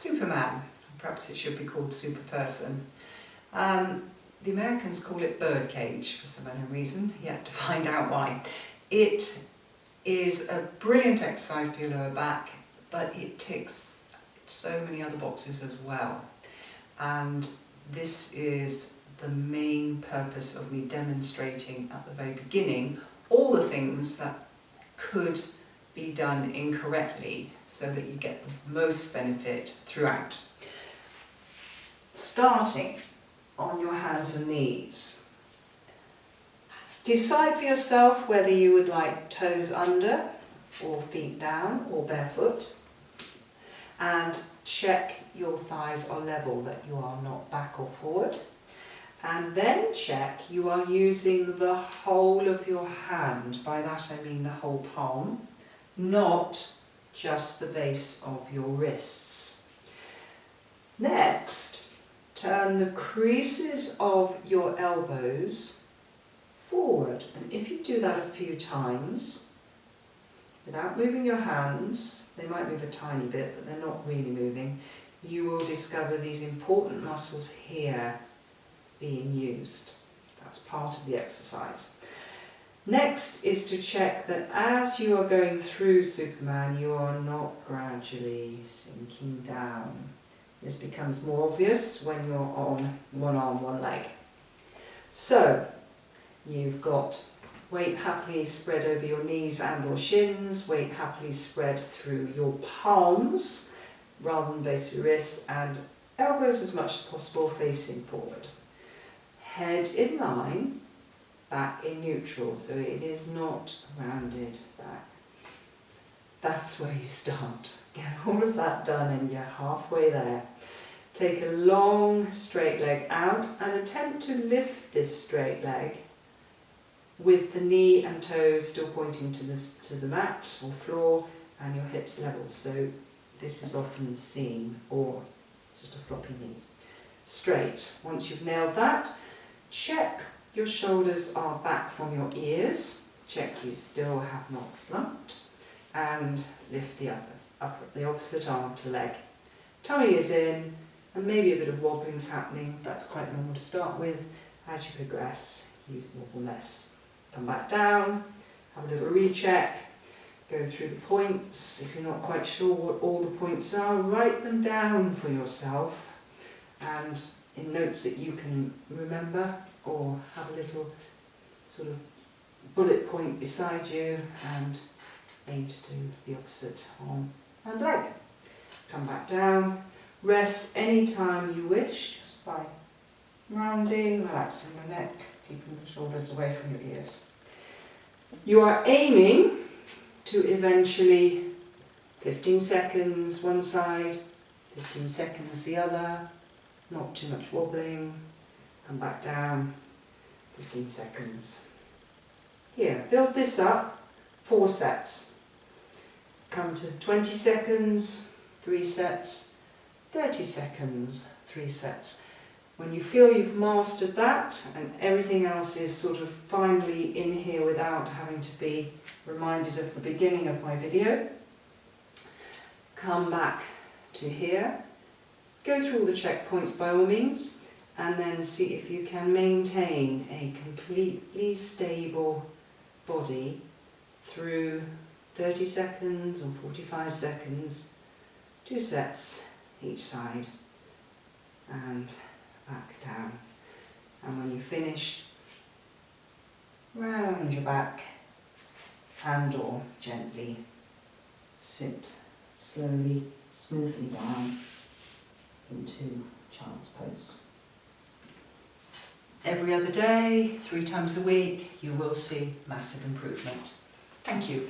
Superman. Perhaps it should be called Superperson. The Americans call it birdcage for some unknown reason, yet to find out why. It is a brilliant exercise for your lower back, but it ticks so many other boxes as well. And this is the main purpose of me demonstrating at the very beginning all the things that could be done incorrectly so that you get the most benefit throughout. Starting on your hands and knees. Decide for yourself whether you would like toes under or feet down or barefoot, and check your thighs are level, that you are not back or forward, and then check you are using the whole of your hand. By that I mean the whole palm, not just the base of your wrists. Next, turn the creases of your elbows forward, and if you do that a few times without moving your hands, they might move a tiny bit but they're not really moving, you will discover these important muscles here being used. That's part of the exercise. Next is to check that as you are going through Superman, you are not gradually sinking down. This becomes more obvious when you're on one arm, one leg. So, you've got weight happily spread over your knees and or shins, weight happily spread through your palms rather than base of your wrists, and elbows as much as possible facing forward. Head in line, back in neutral, so it is not rounded back. That's where you start. Get all of that done and you're halfway there. Take a long straight leg out and attempt to lift this straight leg with the knee and toes still pointing to the mat or floor and your hips level. So this is often seen, or it's just a floppy knee. Straight. Once you've nailed that, check your shoulders are back from your ears. Check you still have not slumped. And lift the opposite arm to leg. Tummy is in, and maybe a bit of wobbling's happening. That's quite normal to start with. As you progress, you wobble less. Come back down, have a little recheck, go through the points. If you're not quite sure what all the points are, write them down for yourself, and in notes that you can remember, or have a little sort of bullet point beside you, and aim to do the opposite arm and leg. Come back down, rest any time you wish, just by rounding, relaxing your neck, keeping your shoulders away from your ears. You are aiming to eventually 15 seconds one side, 15 seconds the other, not too much wobbling, come back down, 15 seconds. Here, build this up, 4 sets. Come to 20 seconds, 3 sets, 30 seconds, 3 sets. When you feel you've mastered that and everything else is sort of finally in here without having to be reminded of the beginning of my video, come back to here, go through all the checkpoints by all means, and then see if you can maintain a completely stable body through 30 seconds or 45 seconds, 2 sets each side, and back down. And when you finish, round your back and or gently sit slowly, smoothly down into child's pose. Every other day, 3 times a week, you will see massive improvement. Thank you.